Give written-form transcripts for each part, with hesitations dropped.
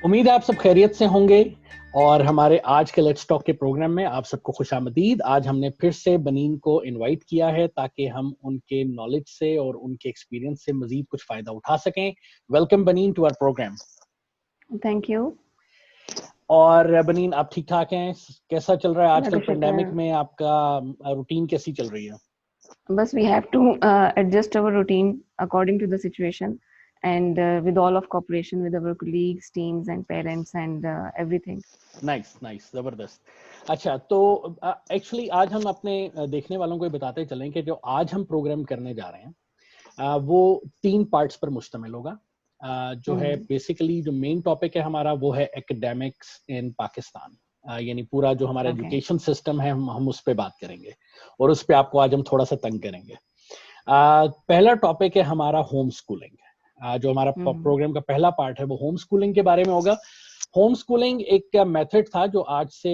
उम्मीद है आप सब खैरियत से होंगे। और हमारे आज के लेट्स टॉक के प्रोग्राम में आप सबको खुशामदीद। आज हमने फिर से बनीन को इनवाइट किया है ताकि हम उनके नॉलेज से और उनके एक्सपीरियंस से मजीद कुछ फायदा उठा सकें। Welcome Baneen to our programme. Thank you. और बनीन, आप ठीक ठाक हैं? कैसा चल रहा है अल्लाह आजकल का शुक्र पेंडेमिक है। में? आपका रूटीन कैसी चल रही है? बस we have to adjust our routine according to the situation and with all of cooperation with our colleagues, teams and parents and everything. Nice nice, जबरदस्त। अच्छा, तो एक्चुअली आज हम अपने देखने वालों को ये बताते चलें कि जो आज हम प्रोग्राम करने जा रहे हैं वो 3 पार्ट्स पर मुश्तमिल होगा। जो है बेसिकली जो मेन टॉपिक है हमारा वो है एकेडमिक्स इन पाकिस्तान। यानी पूरा जो हमारा Okay. एजुकेशन सिस्टम है हम उस पर बात करेंगे और उस पर आपको आज हम थोड़ा सा तंग करेंगे। पहला टॉपिक है हमारा होम स्कूलिंग। जो हमारा प्रोग्राम का पहला पार्ट है वो होम स्कूलिंग के बारे में होगा। होम स्कूलिंग एक मेथड था जो आज से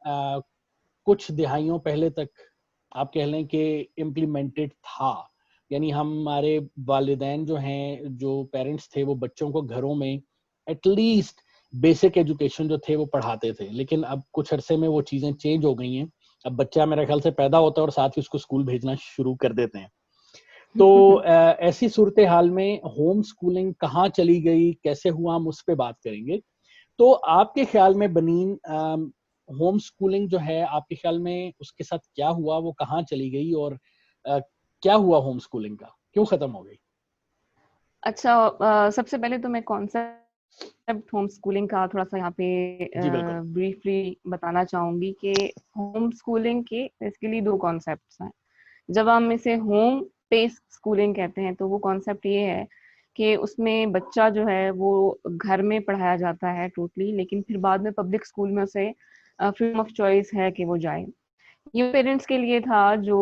कुछ दिहाइयों पहले तक आप कह लें कि इम्प्लीमेंटेड था। यानी हमारे वालिदैन जो हैं, जो पेरेंट्स थे, वो बच्चों को घरों में एटलीस्ट बेसिक एजुकेशन जो थे वो पढ़ाते थे। लेकिन अब कुछ अरसे में वो चीज़ें चेंज हो गई हैं। अब बच्चा मेरे ख्याल से पैदा होता है और साथ ही उसको स्कूल भेजना शुरू कर देते हैं। तो ऐसी सूरत हाल में होम स्कूलिंग कहाँ चली गई, कैसे हुआ, हम उस पर बात करेंगे। तो आपके ख्याल में बनीन, होम स्कूलिंग जो है आपके ख्याल में उसके साथ क्या हुआ, वो कहाँ चली गई और क्या हुआ होम स्कूलिंग का, क्यों खत्म हो गई? अच्छा, सबसे पहले तो मैं कॉन्सेप्ट होम स्कूलिंग का थोड़ा सा यहाँ पे जी बिल्कुल। ब्रीफली बताना चाहूंगी कि होम स्कूलिंग के बेसिकली दो कॉन्सेप्ट्स हैं। जब हम इसे होम बेस्ड स्कूलिंग कहते हैं तो वो कॉन्सेप्ट ये है कि उसमें बच्चा जो है वो घर में पढ़ाया जाता है टोटली, लेकिन फिर बाद में पब्लिक स्कूल में उसे फ्रीडम ऑफ चॉइस है कि वो जाए। ये पेरेंट्स के लिए था जो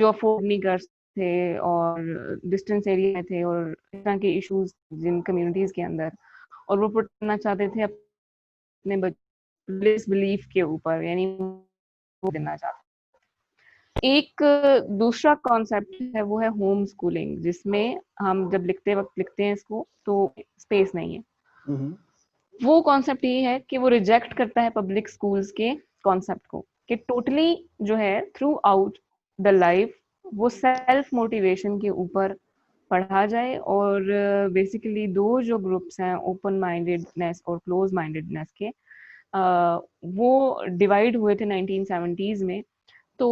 अफोर्ड नहीं कर थे और डिस्टेंस एरिया में थे और इस तरह के इश्यूज जिन कम्युनिटीज के अंदर, और वो प्रोटेक्ट करना चाहते थे अपने बिलीफ के ऊपर, यानी वो देना चाहते। एक दूसरा कॉन्सेप्ट है वो है होम स्कूलिंग, जिसमें हम जब लिखते वक्त लिखते हैं इसको तो स्पेस नहीं है। हम्म। वो कॉन्सेप्ट ये है कि वो रिजेक्ट करता है पब्लिक स्कूल्स के कॉन्सेप्ट को, कि टोटली जो है थ्रू आउट द लाइफ वो सेल्फ मोटिवेशन के ऊपर पढ़ा जाए। और बेसिकली दो जो ग्रुप्स हैं, ओपन माइंडेडनेस और क्लोज माइंडेडनेस के, वो डिवाइड हुए थे 1970s में। तो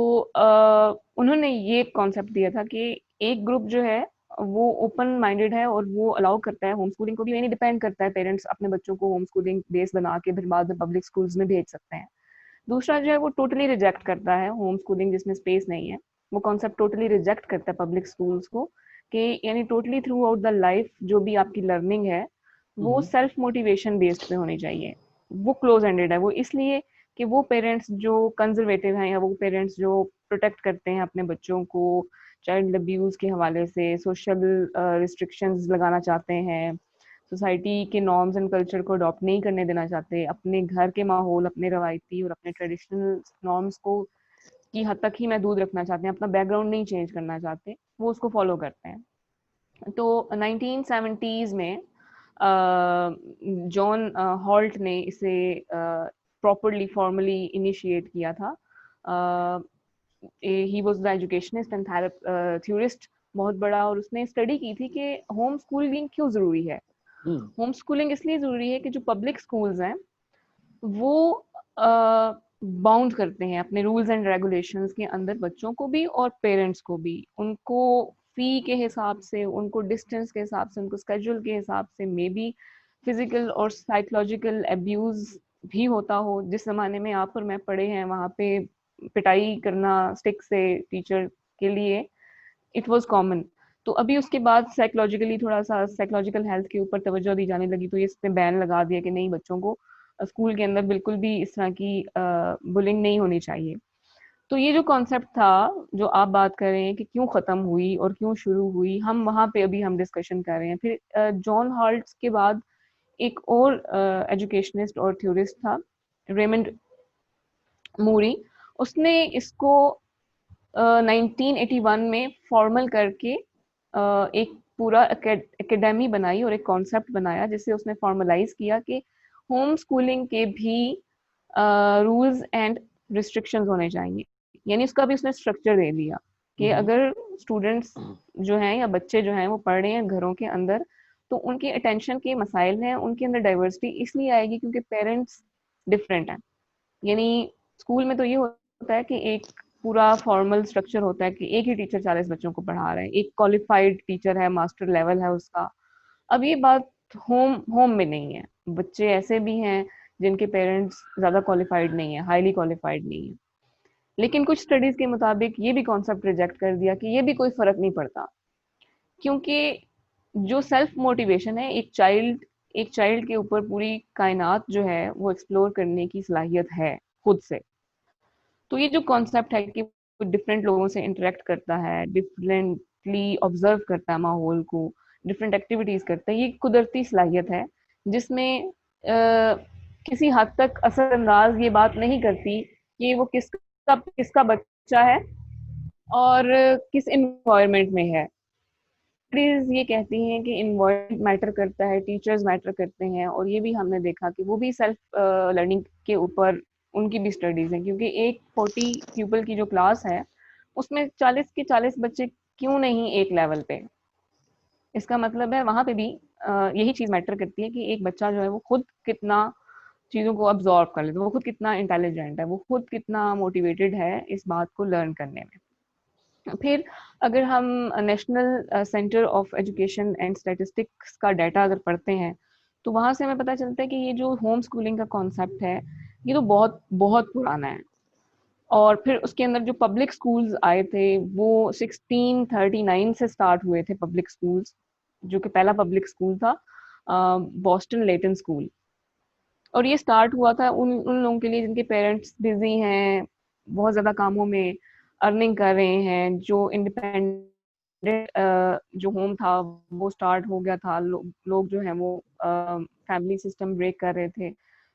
उन्होंने ये कॉन्सेप्ट दिया था कि एक ग्रुप जो है वो ओपन माइंडेड है और वो अलाउ करता है होम स्कूलिंग को भी, यानी डिपेंड करता है, पेरेंट्स अपने बच्चों को होम स्कूलिंग बेस बना के फिर बाद में पब्लिक स्कूल्स में भेज सकते हैं। दूसरा जो है वो टोटली रिजेक्ट करता है होम स्कूलिंग जिसमें स्पेस नहीं है। वो कॉन्सेप्ट टोटली रिजेक्ट करता है पब्लिक स्कूल्स को, कि यानी totally through out the life जो भी आपकी लर्निंग है वो हम्म। सेल्फ मोटिवेशन बेस्ड पे होनी चाहिए। वो क्लोज एंडेड है, वो इसलिए कि वो पेरेंट्स जो कंजर्वेटिव हैं या वो पेरेंट्स जो प्रोटेक्ट करते हैं अपने बच्चों को चाइल्ड अब्यूज के हवाले से, सोशल रिस्ट्रिक्शंस लगाना चाहते हैं, सोसाइटी के नॉर्म्स एंड कल्चर को अडॉप्ट नहीं करने देना चाहते, अपने घर के माहौल, अपने रवायती और अपने ट्रेडिशनल नॉर्म्स को की हद तक ही महदूद रखना चाहते हैं, अपना बैकग्राउंड नहीं चेंज करना चाहते, वो उसको फॉलो करते हैं। तो 1970s में जॉन हॉल्ट ने इसे प्रॉपरली फॉर्मली इनिशिएट किया था। He was the educationist and theorist बहुत बड़ा, और उसने स्टडी की थी कि होम स्कूलिंग क्यों जरूरी है। हम्म। होम स्कूलिंग इसलिए जरूरी है कि जो पब्लिक स्कूल्स हैं वो बाउंड करते हैं अपने रूल्स एंड रेगुलेशंस के अंदर बच्चों को भी और पेरेंट्स को भी। उनको फी के हिसाब से, उनको डिस्टेंस के हिसाब से, उनको स्केड्यूल के हिसाब से, मे बी फिजिकल और साइकोलॉजिकल अब्यूज भी होता हो। जिस जमाने में आप और मैं पढ़े हैं वहां पे पिटाई करना स्टिक से टीचर के लिए इट वाज कॉमन। तो अभी उसके बाद साइकोलॉजिकली थोड़ा सा साइकोलॉजिकल हेल्थ के ऊपर तवज्जो दी जाने लगी, तो इसने बैन लगा दिया कि नहीं, बच्चों को स्कूल के अंदर बिल्कुल भी इस तरह की बुलिंग नहीं होनी चाहिए। तो ये जो कॉन्सेप्ट था जो आप बात कर रहे हैं कि क्यों खत्म हुई और क्यों शुरू हुई, हम वहां पे अभी हम डिस्कशन कर रहे हैं। फिर जॉन हॉल्ट के बाद एक और एजुकेशनिस्ट और थ्योरिस्ट था, रेमंड मूरी। उसने इसको 1981 में फॉर्मल करके एक पूरा एकेडमी बनाई और एक कॉन्सेप्ट बनाया जिसे उसने फॉर्मलाइज किया कि होम स्कूलिंग के भी रूल्स एंड रिस्ट्रिक्शंस होने चाहिए। यानी उसका भी उसने स्ट्रक्चर दे दिया कि अगर स्टूडेंट्स जो हैं या बच्चे जो हैं वो पढ़ रहे हैं घरों के अंदर, तो उनकी अटेंशन के मसाइल हैं, उनके अंदर डाइवर्सिटी इसलिए आएगी क्योंकि पेरेंट्स डिफरेंट हैं। यानी स्कूल में तो ये होता है कि एक पूरा फॉर्मल स्ट्रक्चर होता है कि एक ही टीचर 40 बच्चों को पढ़ा रहा है, एक क्वालिफाइड टीचर है, मास्टर लेवल है उसका। अब ये बात होम होम में नहीं है। बच्चे ऐसे भी हैं जिनके पेरेंट्स ज्यादा क्वालिफाइड नहीं है, हाईली क्वालिफाइड नहीं है, लेकिन कुछ स्टडीज के मुताबिक ये भी कॉन्सेप्ट रिजेक्ट कर दिया कि ये भी कोई फर्क नहीं पड़ता, क्योंकि जो सेल्फ मोटिवेशन है, एक चाइल्ड के ऊपर पूरी कायनात जो है वो एक्सप्लोर करने की सलाहियत है खुद से। तो ये जो कॉन्सेप्ट है कि वो डिफरेंट लोगों से इंटरेक्ट करता है, डिफरेंटली ऑब्जर्व करता है माहौल को, डिफरेंट एक्टिविटीज करता है, ये कुदरती सलाहियत है जिसमें किसी हद तक असरअंदाज ये बात नहीं करती कि वो किसका बच्चा है और किस इन्वायरमेंट में है। स्टडीज ये कहती हैं कि इन्वायरमेंट मैटर करता है, टीचर्स मैटर करते हैं, और ये भी हमने देखा कि वो भी सेल्फ लर्निंग के ऊपर उनकी भी स्टडीज हैं, क्योंकि एक 40 पीपल की जो क्लास है उसमें 40 के 40 बच्चे क्यों नहीं एक लेवल पे। इसका मतलब है वहां पे भी यही चीज मैटर करती है कि एक बच्चा जो है वो खुद कितना चीजों को अब्जॉर्व कर लेता है, वो खुद कितना इंटेलिजेंट है, वो खुद कितना मोटिवेटेड है इस बात को लर्न करने में। फिर अगर हम national centre of education and statistics का डाटा अगर पढ़ते हैं, तो वहां से हमें पता चलता है कि ये जो होम स्कूलिंग का कॉन्सेप्ट है ये तो बहुत बहुत पुराना है। और फिर उसके अंदर जो पब्लिक स्कूल्स आए थे वो 1639 से स्टार्ट हुए थे पब्लिक स्कूल्स, जो कि पहला पब्लिक स्कूल था बॉस्टन लेटन स्कूल। और ये स्टार्ट हुआ था उन उन लोगों के लिए जिनके पेरेंट्स बिजी हैं, बहुत ज्यादा कामों में अर्निंग कर रहे हैं, जो इंडिपेंडेंट जो होम था वो स्टार्ट हो गया था, लोग जो हैं वो फैमिली सिस्टम ब्रेक कर रहे थे,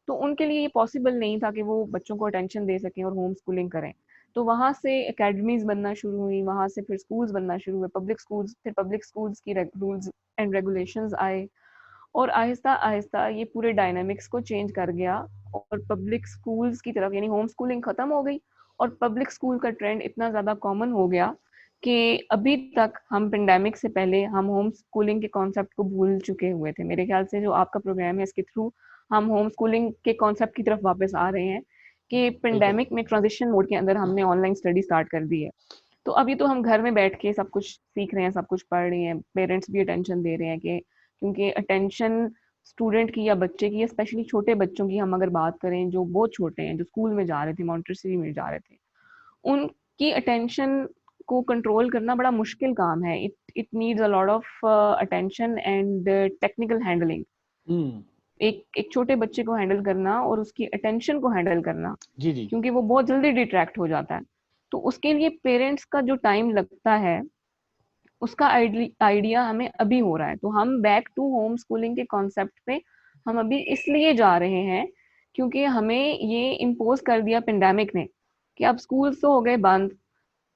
तो उनके लिए ये पॉसिबल नहीं था कि वो बच्चों को अटेंशन दे सकें और होम स्कूलिंग करें। तो वहां से एकेडमीज बनना शुरू हुई, वहां से फिर स्कूल्स बनना शुरू हुए, पब्लिक स्कूल्स, फिर पब्लिक स्कूल्स की रूल्स एंड रेगुलेशंस आए, और आहिस्ता आहिस्ता ये पूरे डायनामिक्स को चेंज कर गया और पब्लिक स्कूल्स की तरफ, यानी होम स्कूलिंग खत्म हो गई और पब्लिक स्कूल का ट्रेंड इतना ज्यादा कॉमन हो गया कि अभी तक हम पेंडेमिक से पहले हम होम स्कूलिंग के कॉन्सेप्ट को भूल चुके हुए थे। मेरे ख्याल से जो आपका प्रोग्राम है इसके थ्रू हम होम स्कूलिंग के कॉन्सेप्ट की तरफ वापस आ रहे हैं कि पेंडेमिक में ट्रांजिशन मोड के अंदर हमने ऑनलाइन स्टडी स्टार्ट कर दी है। तो अभी तो हम घर में बैठ के सब कुछ सीख रहे हैं, सब कुछ पढ़ रहे हैं, पेरेंट्स भी अटेंशन दे रहे हैं कि क्योंकि अटेंशन स्टूडेंट की या बच्चे की, स्पेशली छोटे बच्चों की हम अगर बात करें जो बहुत छोटे हैं, जो स्कूल में जा रहे थे, मॉन्टेसरी में जा रहे थे, उनकी अटेंशन को कंट्रोल करना बड़ा मुश्किल काम है। It needs a lot of attention and technical handling. एक छोटे बच्चे को हैंडल करना और उसकी अटेंशन को हैंडल करना, जी जी। क्योंकि वो बहुत जल्दी डिट्रैक्ट हो जाता है, तो उसके लिए पेरेंट्स का जो टाइम लगता है उसका आइडिया हमें अभी हो रहा है। तो हम बैक टू होम स्कूलिंग के कॉन्सेप्ट पे हम अभी इसलिए जा रहे हैं क्योंकि हमें ये इम्पोज कर दिया पेंडेमिक ने कि अब स्कूल तो हो गए बंद,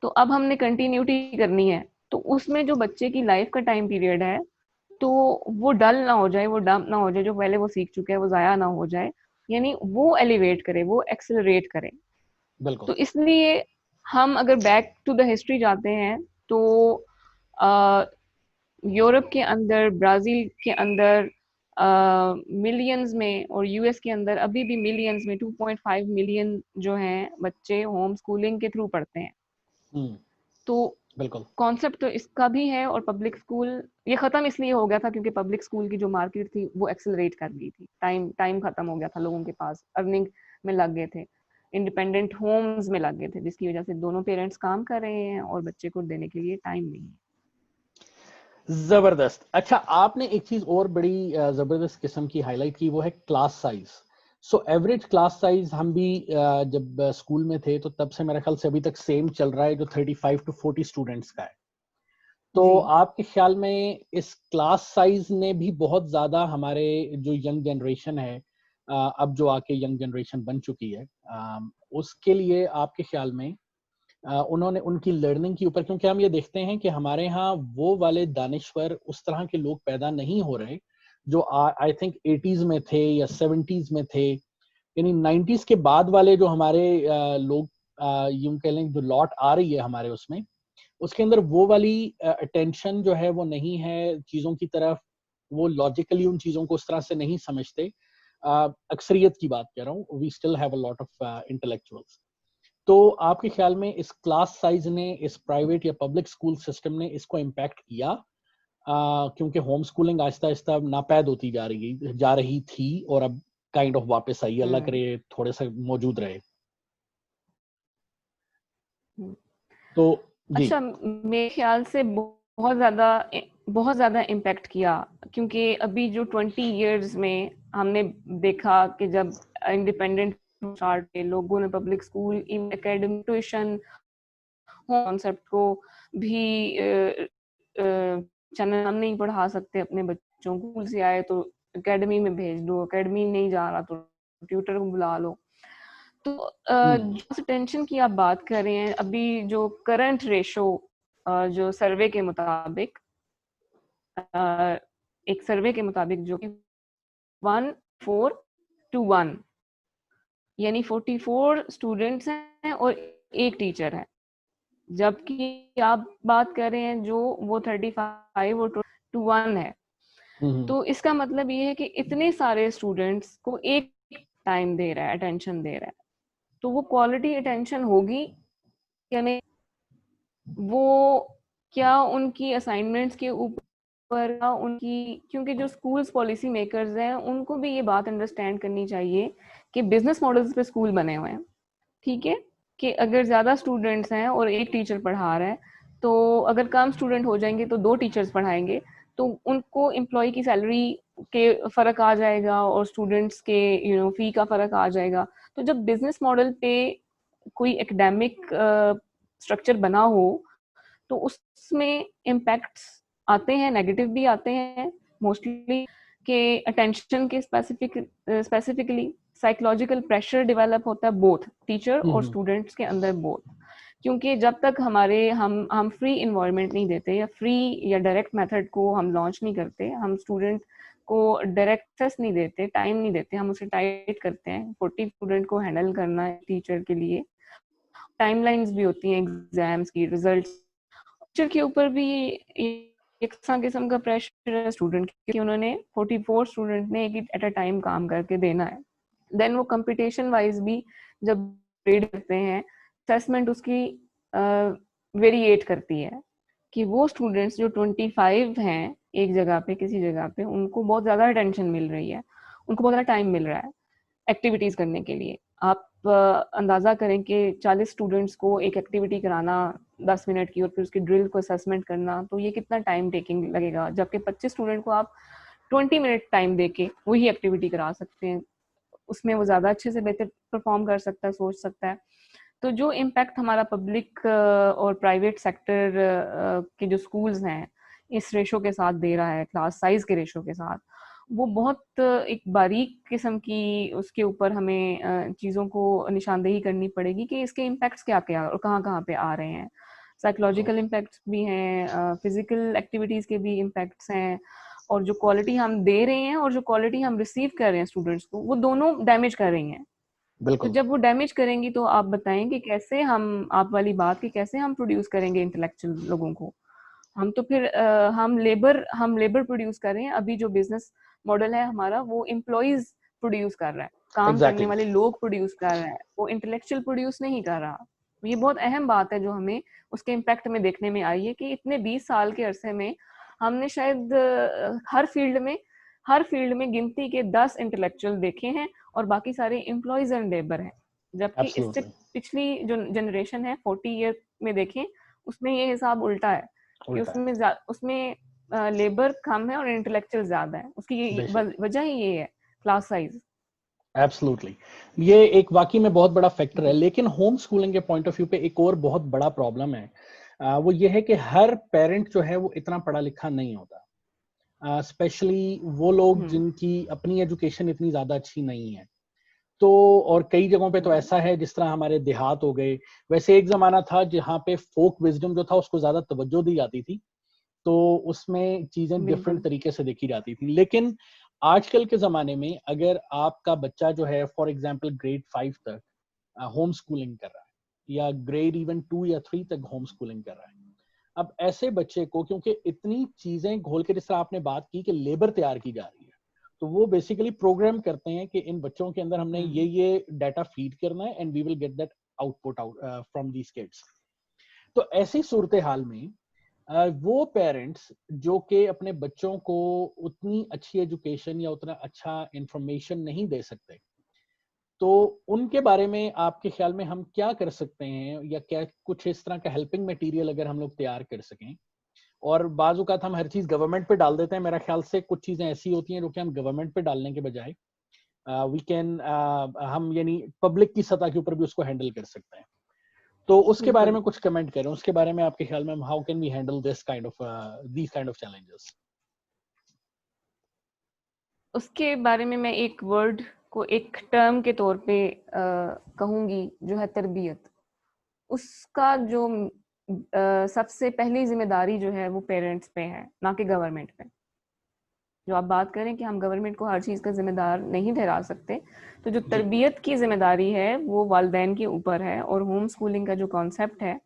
तो अब हमने कंटिन्यूटी करनी है। तो उसमें जो बच्चे की लाइफ का टाइम पीरियड है, तो वो डल ना हो जाए, वो डंप ना हो जाए, जो पहले वो सीख चुके हैं वो जाया ना हो जाए, यानी वो एलिवेट करे, वो एक्सेलरेट करे। बिल्कुल। तो इसलिए हम अगर बैक टू द हिस्ट्री जाते हैं तो यूरोप के अंदर, ब्राजील के अंदर मिलियंस में, और यूएस के अंदर अभी भी मिलियंस में 2.5 मिलियन जो हैं बच्चे होम स्कूलिंग के थ्रू पढ़ते हैं। तो बिल्कुल कॉन्सेप्ट तो इसका भी है, और पब्लिक स्कूल ये खत्म इसलिए हो गया था क्योंकि पब्लिक स्कूल की जो मार्केट थी वो एक्सेलरेट कर गई थी, टाइम टाइम खत्म हो गया था, लोगों के पास अर्निंग में लग गए थे, इंडिपेंडेंट होम्स में लग गए थे, जिसकी वजह से दोनों पेरेंट्स काम कर रहे हैं और बच्चे को देने के लिए टाइम नहीं है। जबरदस्त। अच्छा, आपने एक चीज और बड़ी जबरदस्त किस्म की हाईलाइट की, वो है class size. So average class size हम भी जब स्कूल में थे तो तब से मेरे ख्याल से अभी तक सेम चल रहा है, जो 35 to 40 स्टूडेंट्स का है। तो आपके ख्याल में इस क्लास साइज ने भी बहुत ज्यादा हमारे जो यंग जनरेशन है, अब जो आके यंग जनरेशन बन चुकी है, उसके लिए आपके ख्याल में उन्होंने उनकी लर्निंग के ऊपर, क्योंकि हम ये देखते हैं कि हमारे यहाँ वो वाले दानिश्वर उस तरह के लोग पैदा नहीं हो रहे जो आई थिंक 80s में थे या 70s में थे, यानी 90s के बाद वाले जो हमारे लोग यूं कह लें जो लॉट आ रही है हमारे उसमें, उसके अंदर वो वाली अटेंशन जो है वो नहीं है चीजों की तरफ, वो लॉजिकली उन चीजों को उस तरह से नहीं समझते। अक्सरियत की बात कर रहा हूँ, we still have a lot of intellectuals. तो आपके ख्याल में इस क्लास साइज ने, इस प्राइवेट या पब्लिक स्कूल सिस्टम ने इसको इम्पैक्ट किया? क्योंकि होम स्कूलिंग आहिस्ता आहिस्ता नापैद होती जा रही थी और अब काइंड ऑफ वापस आई, अल्लाह करे थोड़े से मौजूद रहे। तो जी। अच्छा, मेरे ख्याल से बहुत ज्यादा इम्पैक्ट किया, क्योंकि अभी जो 20 इयर्स में हमने देखा कि जब इंडिपेंडेंट स्टार्ट के लोगों ने public school, academic, tuition concept को भी चैनल हम नहीं पढ़ा सकते अपने बच्चों को, स्कूल से आए तो एकेडमी में भेज दो, एकेडमी नहीं जा रहा तो ट्यूटर को बुला लो। तो जो टेंशन की आप बात कर रहे हैं, अभी जो करंट रेशो जो सर्वे के मुताबिक, एक सर्वे के मुताबिक जो कि 1:4 यानी 44 स्टूडेंट्स हैं और एक टीचर है, जबकि आप बात कर रहे हैं जो वो 35 और 2:1 है। तो इसका मतलब ये है कि इतने सारे स्टूडेंट्स को एक टाइम दे रहा है, अटेंशन दे रहा है, तो वो क्वालिटी अटेंशन होगी या नहीं, वो क्या उनकी असाइनमेंट्स के ऊपर उनकी, क्योंकि जो स्कूल्स पॉलिसी मेकर्स हैं उनको भी ये बात अंडरस्टैंड करनी चाहिए कि बिजनेस मॉडल्स पे स्कूल बने हुए हैं, ठीक है, कि अगर ज्यादा स्टूडेंट्स हैं और एक टीचर पढ़ा रहा है, तो अगर कम स्टूडेंट हो जाएंगे तो 2 टीचर्स पढ़ाएंगे, तो उनको एम्प्लॉय की सैलरी के फर्क आ जाएगा और स्टूडेंट्स के फी का फर्क आ जाएगा। तो जब बिजनेस मॉडल पे कोई एकेडमिक स्ट्रक्चर बना हो तो उसमें इम्पैक्ट्स आते हैं, नेगेटिव भी आते हैं मोस्टली, के अटेंशन के स्पेसिफिकली साइकोलॉजिकल प्रेशर डेवलप होता है बोथ टीचर और स्टूडेंट्स के अंदर बोथ, क्योंकि जब तक हम फ्री इन्वायरमेंट नहीं देते या फ्री या डायरेक्ट मेथड को हम लॉन्च नहीं करते, हम स्टूडेंट को डायरेक्ट एक्सेस नहीं देते, टाइम नहीं देते, हम उसे टाइट करते हैं। 40 स्टूडेंट को हैंडल करना है टीचर के लिए, टाइमलाइंस भी होती हैं एग्जाम्स की, रिजल्ट्स, टीचर के ऊपर भी एक किस्म का प्रेशर है स्टूडेंट कि उन्होंने 44 स्टूडेंट ने एक एट अ टाइम काम करके देना है। देन वो कंपटीशन वाइज भी जब ग्रेड करते हैं, असेसमेंट उसकी वेरिएट करती है कि वो स्टूडेंट्स जो 25 हैं एक जगह पे, किसी जगह पे, उनको बहुत ज्यादा अटेंशन मिल रही है, उनको बहुत ज्यादा टाइम मिल रहा है एक्टिविटीज करने के लिए। आप अंदाजा करें कि 40 स्टूडेंट्स को एक एक्टिविटी कराना 10 मिनट की और फिर उसकी ड्रिल को असेसमेंट करना, तो ये कितना टाइम टेकिंग लगेगा, जबकि 25 स्टूडेंट को आप 20 मिनट टाइम देके वही एक्टिविटी करा सकते हैं, उसमें वो ज्यादा अच्छे से बेहतर परफॉर्म कर सकता है, सोच सकता है। तो जो इम्पैक्ट हमारा पब्लिक और प्राइवेट सेक्टर के जो स्कूल्स हैं इस रेशो के साथ दे रहा है, क्लास साइज के रेशो के साथ, वो बहुत एक बारीक किस्म की उसके ऊपर हमें चीज़ों को निशानदेही करनी पड़ेगी कि इसके इम्पैक्ट्स क्या क्या और कहाँ कहाँ पे आ रहे हैं। साइकोलॉजिकल इम्पैक्ट्स भी हैं, फिजिकल एक्टिविटीज़ के भी इम्पैक्ट्स हैं, और जो क्वालिटी हम दे रहे हैं और जो क्वालिटी हम रिसीव कर रहे हैं स्टूडेंट्स को, वो दोनों डैमेज कर रही हैं। तो जब वो डैमेज करेंगी तो आप बताएं कि कैसे हम, आप वाली बात की, कैसे हम प्रोड्यूस करेंगे इंटेलेक्चुअल लोगों को। हम तो फिर हम लेबर प्रोड्यूस कर रहे हैं। अभी जो बिजनेस मॉडल है हमारा, वो एम्प्लॉइज प्रोड्यूस कर रहा है, काम करने वाले लोग प्रोड्यूस कर रहे हैं, वो इंटेलेक्चुअल प्रोड्यूस नहीं कर रहा। ये बहुत अहम बात है जो हमें उसके इम्पैक्ट में देखने में आई है कि इतने 20 साल के अरसे में हमने शायद हर फील्ड में गिनती के 10 इंटेलेक्चुअल देखे हैं और बाकी सारे एम्प्लॉइज एंड लेबर हैं, जबकि इससे पिछली जो जनरेशन है 40 ईयर में देखें, उसमें ये हिसाब उल्टा है कि उसमें लेबर कम है और इंटेलेक्चुअल ज्यादा है। उसकी वजह ही ये है, क्लास साइज। एब्सोल्युटली, ये एक वाकई में बहुत बड़ा फैक्टर है। लेकिन होम स्कूलिंग के पॉइंट ऑफ व्यू पे एक और बहुत बड़ा प्रॉब्लम है, वो ये है कि हर पेरेंट जो है वो इतना पढ़ा लिखा नहीं होता, स्पेशली वो लोग जिनकी अपनी एजुकेशन इतनी ज्यादा अच्छी नहीं है। तो और कई जगहों पे तो ऐसा है, जिस तरह हमारे देहात हो गए, वैसे एक जमाना था जहाँ पे फोक विजडम जो था उसको ज्यादा तवज्जो दी जाती थी, तो उसमें चीजें डिफरेंट बिल्कुल। तरीके से देखी जाती थी। लेकिन आजकल के जमाने में अगर आपका बच्चा जो है फॉर एग्जांपल ग्रेड 5 तक होम स्कूलिंग कर रहा है, या ग्रेड इवन 2 या 3 तक होम स्कूलिंग कर रहा है, अब ऐसे बच्चे को, क्योंकि इतनी चीजें घोल के, जिस तरह आपने बात की कि लेबर तैयार की जा रही है, तो वो बेसिकली प्रोग्राम करते हैं कि इन बच्चों के अंदर हमने ये डाटा फीड करना है and we will get that output out from these kids. तो ऐसी सूरत हाल में वो पेरेंट्स जो कि अपने बच्चों को उतनी अच्छी एजुकेशन या उतना अच्छा इंफॉर्मेशन नहीं दे सकते, तो उनके बारे में आपके ख्याल में हम क्या कर सकते हैं, या क्या कुछ इस तरह का हेल्पिंग मटेरियल अगर हम लोग तैयार कर सकें? और बाज़ औक़ात हम हर चीज़ गवर्नमेंट पे डाल देते हैं। मेरा ख्याल से कुछ चीज़ें ऐसी होती हैं जो कि हम गवर्नमेंट पे डालने के बजाय वी कैन हम यानी पब्लिक की सतह के ऊपर भी उसको हैंडल कर सकते हैं। तो उसके बारे बिल्कुल। में कुछ कमेंट करें, उसके बारे में आपके ख्याल में how can we handle this kind of these kind of challenges? उसके बारे में मैं एक वर्ड को एक टर्म के तौर पे कहूँगी, जो है तरबियत। उसका जो सबसे पहली ज़िम्मेदारी जो है वो पेरेंट्स पे है, ना कि गवर्नमेंट पे। जो आप बात करें कि हम गवर्नमेंट को हर चीज़ का ज़िम्मेदार नहीं ठहरा सकते, तो जो जी। तरबियत की ज़िम्मेदारी है वो वालिदैन के ऊपर है। और होम स्कूलिंग का जो कॉन्सेप्ट है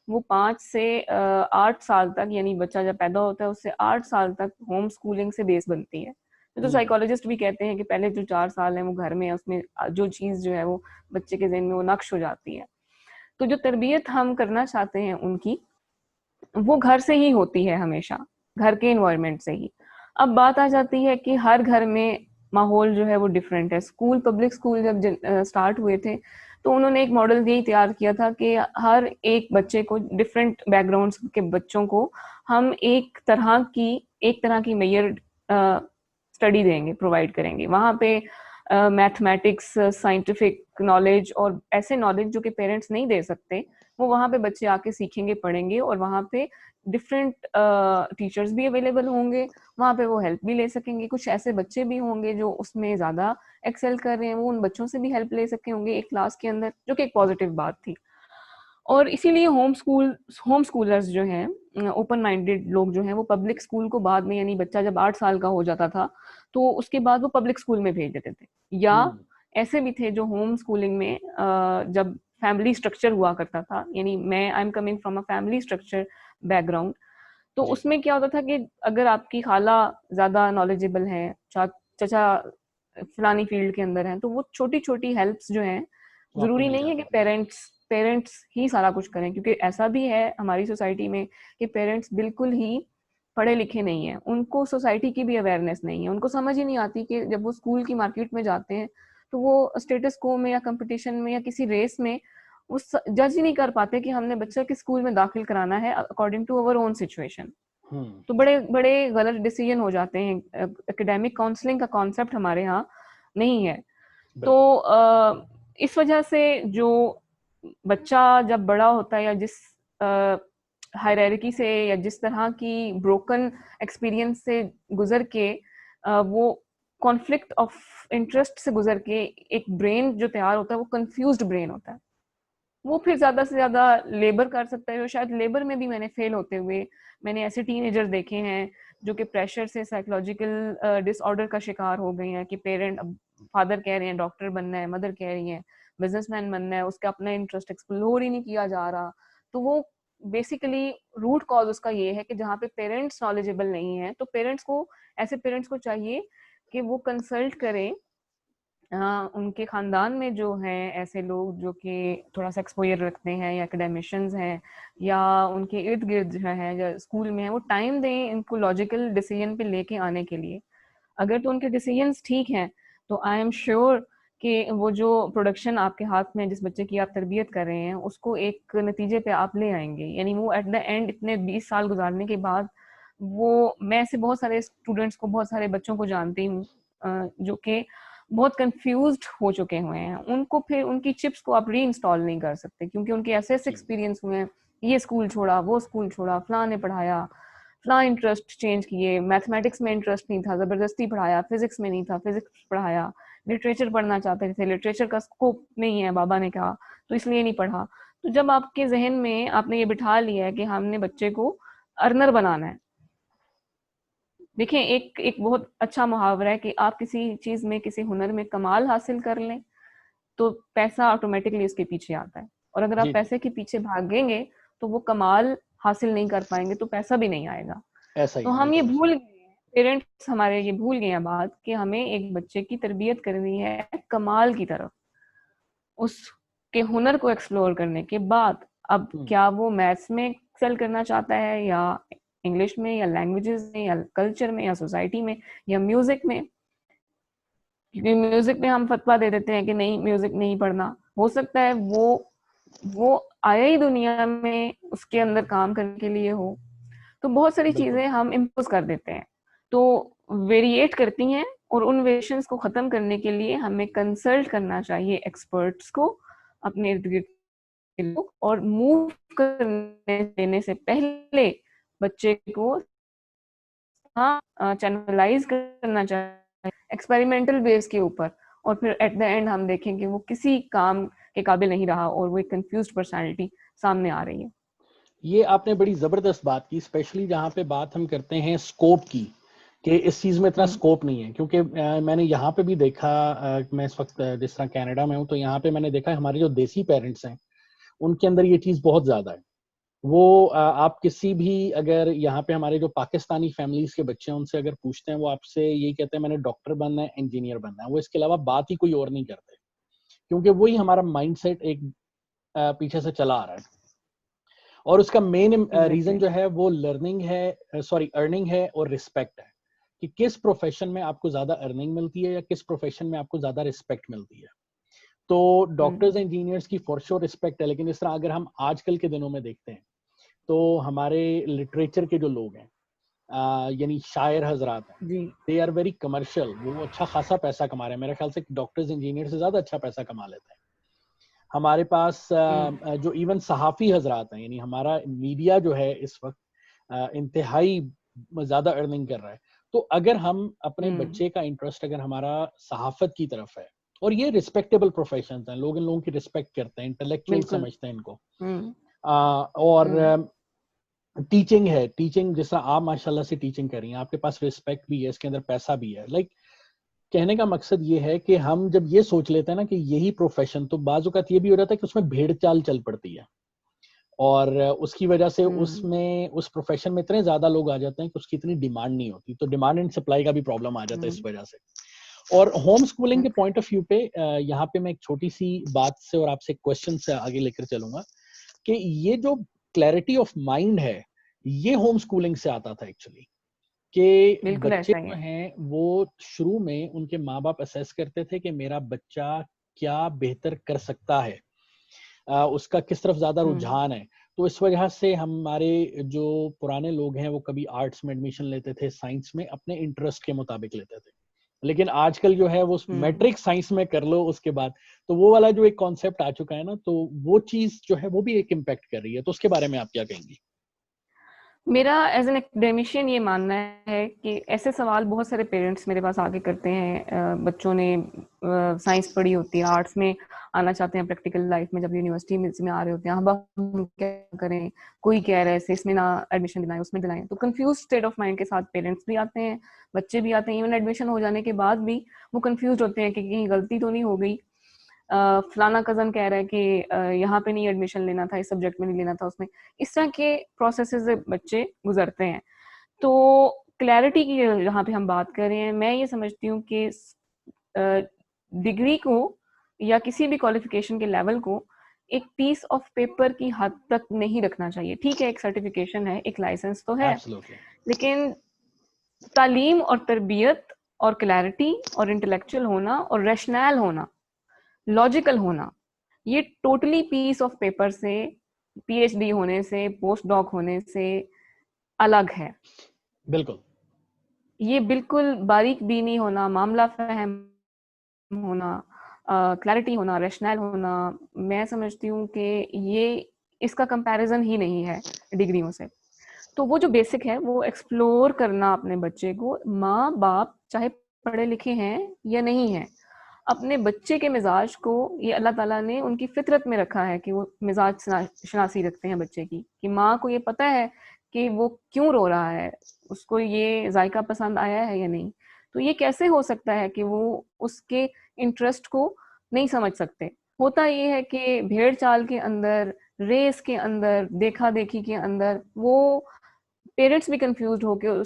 वो 5 से 8 साल तक, यानी बच्चा जब पैदा होता है उससे 8 साल तक होम स्कूलिंग से बेस बनती है। तो साइकोलॉजिस्ट भी कहते हैं कि पहले जो 4 साल हैं वो घर में है, उसमें जो चीज़ जो है वो बच्चे के ज़हन में वो नक्श हो जाती है। तो जो तरबियत हम करना चाहते हैं उनकी, वो घर से ही होती है हमेशा, घर के एनवायरनमेंट से ही। अब बात आ जाती है कि हर घर में माहौल जो है वो डिफरेंट है। स्कूल, पब्लिक स्कूल जब स्टार्ट हुए थे तो उन्होंने एक मॉडल यही तैयार किया था कि हर एक बच्चे को, डिफरेंट बैकग्राउंड्स के बच्चों को हम एक तरह की मेजर स्टडी देंगे, प्रोवाइड करेंगे। वहाँ पे मैथमेटिक्स, साइंटिफिक नॉलेज और ऐसे नॉलेज जो कि पेरेंट्स नहीं दे सकते, वो वहाँ पे बच्चे आके सीखेंगे, पढ़ेंगे। और वहाँ पे डिफरेंट टीचर्स भी अवेलेबल होंगे, वहाँ पे वो हेल्प भी ले सकेंगे। कुछ ऐसे बच्चे भी होंगे जो उसमें ज़्यादा एक्सेल कर रहे हैं, वो उन बच्चों से भी हेल्प ले सके होंगे एक क्लास के अंदर, जो कि एक पॉजिटिव बात थी। और इसीलिए होम स्कूलर्स जो हैं, ओपन माइंडेड लोग जो हैं, वो पब्लिक स्कूल को बाद में, यानी बच्चा जब 8 साल का हो जाता था तो उसके बाद वो पब्लिक स्कूल में भेज देते थे। या ऐसे भी थे जो होम स्कूलिंग में जब फैमिली स्ट्रक्चर हुआ करता था, यानी I am coming from a family structure background, तो जी। उसमें क्या होता था कि अगर आपकी खाला ज़्यादा नॉलेजेबल है, चचा फलानी फील्ड के अंदर हैं, तो वो छोटी-छोटी हेल्प्स जो हैं, वो आपको ज़रूरी मिल नहीं है कि जाती थी। पेरेंट्स ही सारा कुछ करें, क्योंकि ऐसा भी है हमारी सोसाइटी में कि पेरेंट्स बिल्कुल ही पढ़े लिखे नहीं हैं, उनको सोसाइटी की भी अवेयरनेस नहीं है, उनको समझ ही नहीं आती कि जब वो स्कूल की मार्केट में जाते हैं तो वो स्टेटस को में या कंपटीशन में या किसी रेस में वो जज ही नहीं कर पाते कि हमने बच्चा किस स्कूल में दाखिल कराना है according to our own situation. Hmm. तो बड़े बड़े गलत डिसीजन हो जाते हैं। एकेडमिक काउंसलिंग का कॉन्सेप्ट हमारे यहाँ नहीं है। तो बिल्कुल। इस वजह से जो बच्चा जब बड़ा होता है, या जिस हायरार्की से या जिस तरह की ब्रोकन एक्सपीरियंस से गुजर के वो कॉन्फ्लिक्ट ऑफ इंटरेस्ट से गुजर के एक ब्रेन जो तैयार होता है, वो कंफ्यूज्ड ब्रेन होता है। वो फिर ज़्यादा से ज़्यादा लेबर कर सकता है, और शायद लेबर में भी मैंने फेल होते हुए मैंने ऐसे टीनेजर देखे हैं जो कि प्रेशर से साइकोलॉजिकल डिसऑर्डर का शिकार हो गए हैं। कि पेरेंट, अब फादर कह रहे हैं डॉक्टर बनना है, मदर कह रही हैं बिजनेसमैन बनना है, उसका अपना इंटरेस्ट एक्सप्लोर ही नहीं किया जा रहा। तो वो बेसिकली रूट कॉज उसका ये है कि जहाँ पे पेरेंट्स नॉलेजेबल नहीं है, तो ऐसे पेरेंट्स को चाहिए कि वो कंसल्ट करें उनके खानदान में जो हैं ऐसे लोग जो कि थोड़ा सा एक्सपोजर रखते हैं, या एकेडमिशियंस हैं, या उनके इर्द गिर्द जो हैं, या स्कूल में है, वो टाइम दें इनको लॉजिकल डिसीजन पे लेके आने के लिए। अगर तो उनके डिसीजंस ठीक हैं तो आई एम श्योर कि वो जो प्रोडक्शन आपके हाथ में, जिस बच्चे की आप तरबियत कर रहे हैं, उसको एक नतीजे पे आप ले आएंगे। यानी वो एट द एंड इतने 20 साल गुजारने के बाद, वो, मैं ऐसे बहुत सारे स्टूडेंट्स को, बहुत सारे बच्चों को जानती हूँ जो कि बहुत कंफ्यूज्ड हो चुके हुए हैं। उनको फिर उनकी चिप्स को आप री इंस्टॉल नहीं कर सकते, क्योंकि उनके ऐसे ऐसे जी। एक्सपीरियंस हुए हैं, ये स्कूल छोड़ा, वो स्कूल छोड़ा, फलां ने पढ़ाया, फलां इंटरेस्ट चेंज किए, मैथमेटिक्स में इंटरेस्ट नहीं था, जबरदस्ती पढ़ाया, फिजिक्स में नहीं था, फिजिक्स पढ़ाया, लिटरेचर पढ़ना चाहते थे, लिटरेचर का स्कोप नहीं है बाबा ने कहा, तो इसलिए नहीं पढ़ा। तो जब आपके जहन में आपने ये बिठा लिया है कि हमने बच्चे को अर्नर बनाना है, देखिए एक एक बहुत अच्छा मुहावरा है कि आप किसी चीज में, किसी हुनर में कमाल हासिल कर लें तो पैसा ऑटोमेटिकली उसके पीछे आता है, और अगर आप जी जी, पैसे के पीछे भागेंगे तो वो कमाल हासिल नहीं कर पाएंगे, तो पैसा भी नहीं आएगा। ऐसा तो ही है, हम ये बिल्कुल ऐसा भूल ही गए हैं, पेरेंट्स हमारे ये भूल गए हैं बात कि हमें एक बच्चे की तरबियत करनी है कमाल की तरफ, उसके हुनर को एक्सप्लोर करने के बाद। अब है। क्या वो मैथ्स में एक्सेल करना चाहता है, या इंग्लिश में, या लैंग्वेजेस में, या कल्चर में, या सोसाइटी में, या म्यूजिक में? क्योंकि म्यूजिक में हम फतवा दे देते हैं कि नहीं म्यूजिक नहीं पढ़ना, हो सकता है वो आया ही दुनिया में उसके अंदर काम करने के लिए हो। तो बहुत सारी बिल्कुल चीजें हम इम्पोज कर देते हैं, तो वेरिएट करती हैं, और उन वेरिएशंस को खत्म करने के लिए हमें कंसल्ट करना चाहिए एक्सपर्ट्स को, अपने इर्द गिर्द के लोग, और मूव करने देने से पहले बच्चे को हाँ चैनलाइज करना चाहिए एक्सपेरिमेंटल बेस के ऊपर, और फिर एट द एंड हम देखें कि वो किसी काम के काबिल नहीं रहा और वो एक कंफ्यूज्ड पर्सनालिटी सामने आ रही है। ये आपने बड़ी जबरदस्त बात की, स्पेशली जहाँ पे बात हम करते हैं स्कोप की, कि इस चीज में इतना हम्म स्कोप नहीं है। क्योंकि मैंने यहाँ पे भी देखा, मैं इस वक्त जिस तरह कनाडा में हूँ, तो यहाँ पे मैंने देखा हमारे जो देसी पेरेंट्स हैं उनके अंदर ये चीज बहुत ज्यादा है। वो आप किसी भी, अगर यहाँ पे हमारे जो पाकिस्तानी फैमिलीज के बच्चे हैं उनसे अगर पूछते हैं, वो आपसे यही कहते हैं मैंने डॉक्टर बनना है, इंजीनियर बनना है, वो इसके अलावा बात ही कोई और नहीं करते। क्योंकि वही हमारा माइंडसेट एक पीछे से चला आ रहा है। और उसका मेन रीजन एग्जैक्टली। जो है वो लर्निंग है, सॉरी अर्निंग है, और रिस्पेक्ट है, कि किस प्रोफेशन में आपको ज्यादा अर्निंग मिलती है या किस प्रोफेशन में आपको ज्यादा रिस्पेक्ट मिलती है। तो हम्म डॉक्टर्स इंजीनियर्स की फॉर श्योर रिस्पेक्ट है, लेकिन इस तरह अगर हम आजकल के दिनों में देखते हैं तो हमारे लिटरेचर के जो लोग हैं, यानी शायर हजरात हैं, जी। दे आर वेरी कमर्शियल, वो अच्छा खासा पैसा कमा रहे हैं। मेरे ख्याल से डॉक्टर्स इंजीनियर से ज्यादा अच्छा पैसा कमा लेते हैं। हमारे पास हम्म जो इवन सहाफी हजरात हैं, यानी हमारा मीडिया जो है इस वक्त इंतहाई ज्यादा अर्निंग कर रहा है। तो अगर हम अपने हम्म बच्चे का इंटरेस्ट अगर हमारा सहाफत की तरफ है, और ये रिस्पेक्टेबल प्रोफेशन हैं, लोग इन लोगों की रिस्पेक्ट करते हैं, इंटेलेक्चुअल बिल्कुल। समझते हैं इनको। हम्म हम्म और टीचिंग है, टीचिंग जिस तरह आप माशाल्लाह से टीचिंग कर रही हैं, आपके पास रिस्पेक्ट भी है, इसके अंदर पैसा भी है। लाइक कहने का मकसद ये है कि हम जब ये सोच लेते हैं ना कि यही प्रोफेशन, तो बाज़ औक़ात ये भी हो जाता है कि उसमें भेड़ चाल चल पड़ती है, और उसकी वजह से हम्म उसमें उस प्रोफेशन में इतने ज्यादा लोग आ जाते हैं कि उसकी इतनी डिमांड नहीं होती, तो डिमांड एंड सप्लाई का भी प्रॉब्लम आ जाता है इस हम्म वजह से। और होम स्कूलिंग हम्म के पॉइंट ऑफ व्यू पे यहाँ पे मैं एक छोटी सी बात से और आपसे क्वेश्चन से आगे लेकर चलूंगा, कि ये जो क्लैरिटी ऑफ माइंड है, ये होम स्कूलिंग से आता था एक्चुअली। कि बिल्कुल बच्चे ऐसा ही जो है। हैं वो शुरू में उनके माँ बाप असेस करते थे कि मेरा बच्चा क्या बेहतर कर सकता है, उसका किस तरफ ज्यादा हम्म रुझान है। तो इस वजह से हमारे जो पुराने लोग हैं वो कभी आर्ट्स में एडमिशन लेते थे, साइंस में अपने इंटरेस्ट के मुताबिक लेते थे। लेकिन आजकल जो है वो हम्म मैट्रिक साइंस में कर लो उसके बाद, तो वो वाला जो एक कॉन्सेप्ट आ चुका है ना, तो वो चीज जो है वो भी एक इम्पैक्ट कर रही है। तो उसके बारे में आप क्या कहेंगी? मेरा एज एन एकेडमिशियन ये मानना है कि ऐसे सवाल बहुत सारे पेरेंट्स मेरे पास आके करते हैं। बच्चों ने साइंस पढ़ी होती है, आर्ट्स में आना चाहते हैं प्रैक्टिकल लाइफ में, जब यूनिवर्सिटी में आ रहे होते हैं, अब हम क्या करें, कोई कह रहा है इसमें ना एडमिशन दिलाएं उसमें दिलाएं, तो कंफ्यूज स्टेट ऑफ माइंड के साथ पेरेंट्स भी आते हैं, बच्चे भी आते हैं। इवन एडमिशन हो जाने के बाद भी वो कंफ्यूज होते हैं कि कहीं गलती तो नहीं हो गई, फलाना कजन कह रहा है कि यहाँ पे नहीं एडमिशन लेना था, इस सब्जेक्ट में नहीं लेना था, उसमें। इस तरह के प्रोसेसेस से बच्चे गुजरते हैं। तो क्लैरिटी की जहाँ पे हम बात कर रहे हैं, मैं ये समझती हूँ कि डिग्री को या किसी भी क्वालिफिकेशन के लेवल को एक पीस ऑफ पेपर की हद तक नहीं रखना चाहिए। ठीक है, एक सर्टिफिकेशन है, एक लाइसेंस तो है, एब्सोल्युटली। लेकिन तालीम और तरबियत और क्लैरिटी और इंटेलेक्चुअल होना और रैशनल होना, लॉजिकल होना, ये टोटली पीस ऑफ पेपर से, पीएचडी होने से, पोस्ट डॉक होने से अलग है। बिल्कुल। ये बिल्कुल बारीक बीनी होना, मामला फहम होना, क्लैरिटी होना, रैशनल होना, मैं समझती हूँ कि ये इसका कंपैरिजन ही नहीं है डिग्रियों से। तो वो जो बेसिक है वो एक्सप्लोर करना अपने बच्चे को, माँ बाप चाहे पढ़े लिखे हैं या नहीं है, अपने बच्चे के मिजाज को, ये अल्लाह ताला ने उनकी फितरत में रखा है कि वो मिजाज शनासी रखते हैं बच्चे की, कि माँ को ये पता है कि वो क्यों रो रहा है, उसको ये जायका पसंद आया है या नहीं। तो ये कैसे हो सकता है कि वो उसके इंटरेस्ट को नहीं समझ सकते। होता ये है कि भेड़ चाल के अंदर, रेस के अंदर, देखा देखी के अंदर वो पेरेंट्स भी कंफ्यूज होकर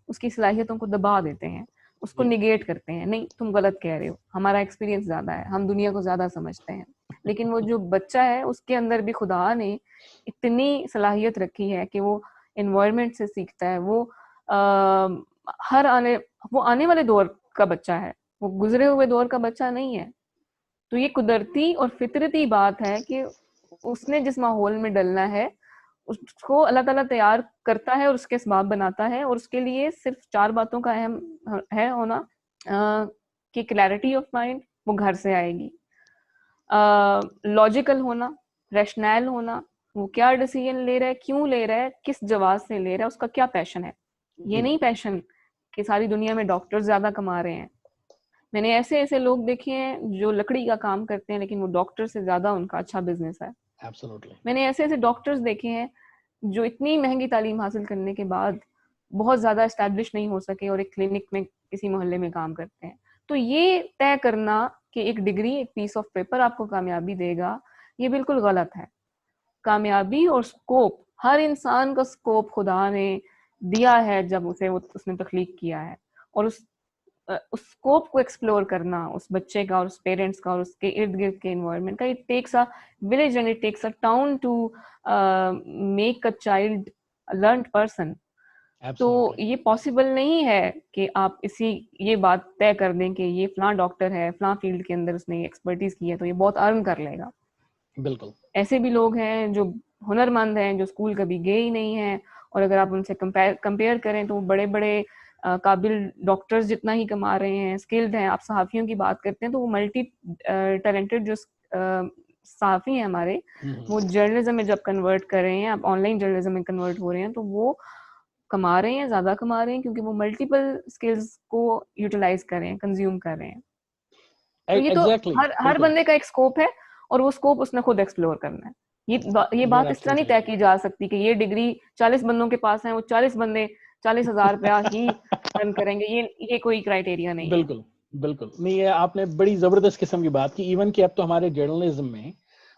उसकी सलाहियतों को दबा देते हैं, उसको निगेट करते हैं, नहीं तुम गलत कह रहे हो, हमारा एक्सपीरियंस ज्यादा है, हम दुनिया को ज्यादा समझते हैं। लेकिन वो जो बच्चा है उसके अंदर भी खुदा ने इतनी सलाहियत रखी है कि वो एनवायरनमेंट से सीखता है। आ, हर आने वो आने वाले दौर का बच्चा है, वो गुजरे हुए दौर का बच्चा नहीं है। तो ये कुदरती और फितरती बात है कि उसने जिस माहौल में डलना है उसको अल्लाह ताला तैयार करता है और उसके असबाब बनाता है, और उसके लिए सिर्फ 4 बातों का अहम है होना, कि क्लैरिटी ऑफ माइंड, वो घर से आएगी, लॉजिकल होना, रैशनल होना, वो क्या डिसीजन ले रहा है, क्यों ले रहा है, किस जवाब से ले रहा है, उसका क्या पैशन है। ये नहीं पैशन कि सारी दुनिया में डॉक्टर ज्यादा कमा रहे हैं। मैंने ऐसे ऐसे लोग देखे हैं जो लकड़ी का काम करते हैं लेकिन वो डॉक्टर से ज्यादा उनका अच्छा बिजनेस है। Absolutely. मैंने ऐसे ऐसे डॉक्टर्स देखे हैं जो इतनी महंगी तालीम हासिल करने के बाद बहुत ज्यादा एस्टैब्लिश नहीं हो सके और एक क्लिनिक में किसी मोहल्ले में काम करते हैं। तो ये तय करना कि एक डिग्री, एक पीस ऑफ पेपर आपको कामयाबी देगा, ये बिल्कुल गलत है। कामयाबी और स्कोप, हर इंसान का स्कोप खुदा ने दिया है जब उसने तख्लीक किया है, और उस स्कोप को एक्सप्लोर करना उस बच्चे का और उस पेरेंट्स का और उसके इर्द गिर्द के एनवायरनमेंट का, it takes a village and it takes a town to make a child learned person. तो ये पॉसिबल नहीं है कि आप ये बात तय कर दें कि ये फलां डॉक्टर है, फलां फील्ड के अंदर उसने एक्सपर्टीज की है तो ये बहुत अर्न कर लेगा। बिल्कुल। ऐसे भी लोग हैं जो हुनरमंद हैं, जो स्कूल कभी गए ही नहीं हैं, और अगर आप उनसे कंपेयर करें तो बड़े बड़े काबिल डॉक्टर्स जितना ही कमा रहे हैं, स्किल्ड हैं। आप सहाफ़ियों की बात करते हैं तो वो मल्टी टैलेंटेड जो सहाफ़ी हैं हमारे, वो जर्नलिज्म में जब कन्वर्ट कर रहे हैं, आप ऑनलाइन जर्नलिज्म में कन्वर्ट हो रहे हैं, तो वो कमा रहे हैं, ज़्यादा कमा रहे हैं, क्योंकि वो मल्टीपल स्किल्स को यूटिलाइज कर रहे हैं, कंज्यूम कर रहे हैं। तो ये तो हर बंदे का एक स्कोप है और वो स्कोप उसने खुद एक्सप्लोर करना है। ये बात इस तरह नहीं तय की जा सकती कि ये डिग्री 40 बंदों के पास है, वो 40 बंदे 40,000 रुपया ही अर्न करेंगे, ये कोई क्राइटेरिया नहीं है। बिल्कुल बिल्कुल नहीं है। आपने बड़ी जबरदस्त किस्म की बात की। इवन कि अब तो हमारे जर्नलिज्म में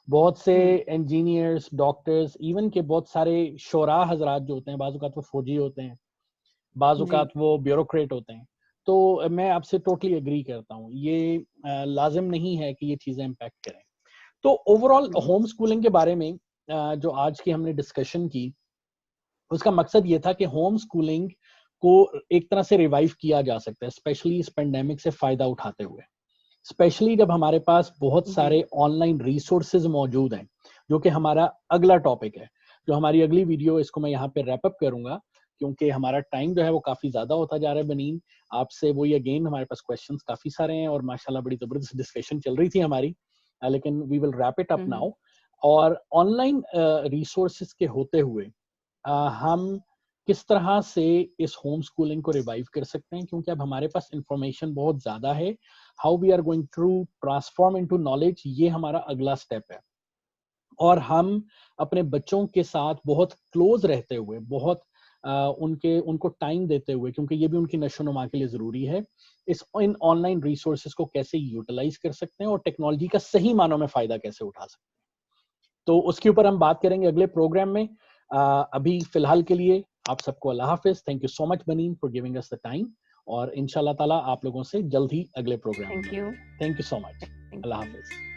बहुत से इंजीनियर्स, डॉक्टर्स, इवन के बहुत सारे शोरा हजरात जो होते हैं, बाजुकात वो फौजी होते हैं, बाजुकात वो ब्यूरोक्रेट होते हैं। तो मैं आपसे टोटली एग्री करता हूँ, ये लाजिम नहीं है कि ये चीजें इम्पैक्ट करें। तो ओवरऑल होम स्कूलिंग के बारे में जो आज की हमने डिस्कशन की, उसका मकसद ये था कि होम स्कूलिंग को एक तरह से रिवाइव किया जा सकता है, स्पेशली इस पेंडेमिक से फायदा उठाते हुए, स्पेशली जब हमारे पास बहुत सारे ऑनलाइन रिसोर्सेज मौजूद हैं, जो कि हमारा अगला टॉपिक है। जो हमारी अगली वीडियो, इसको मैं यहाँ पे रैप अप करूंगा क्योंकि हमारा टाइम जो है वो काफी ज्यादा होता जा रहा है। बनीन, आपसे वही अगेन, हमारे पास क्वेश्चंस काफी सारे हैं और माशाल्लाह बड़ी जबरदस्त डिस्कशन चल रही थी हमारी, लेकिन we will wrap it up now. और ऑनलाइन रिसोर्सेज के होते हुए हम किस तरह से इस होम स्कूलिंग को रिवाइव कर सकते हैं, क्योंकि अब हमारे पास इंफॉर्मेशन बहुत ज्यादा है। How we are going to transform into knowledge, ये हमारा अगला स्टेप है। और हम अपने बच्चों के साथ बहुत क्लोज रहते हुए, बहुत उनको टाइम देते हुए, क्योंकि ये भी उनकी नशोनुमा के लिए जरूरी है, इन ऑनलाइन रिसोर्सेज को कैसे यूटिलाइज कर सकते हैं और टेक्नोलॉजी का सही मानों में फायदा कैसे उठा सकते हैं। तो उसके ऊपर हम बात करेंगे अगले प्रोग्राम में। अभी फिलहाल के लिए आप सबको अल्लाह हाफिज। Thank you so much Baneen for giving us the time, और इंशाल्लाह ताला आप लोगों से जल्द ही अगले प्रोग्राम में। Thank you so much. Allah Hafiz.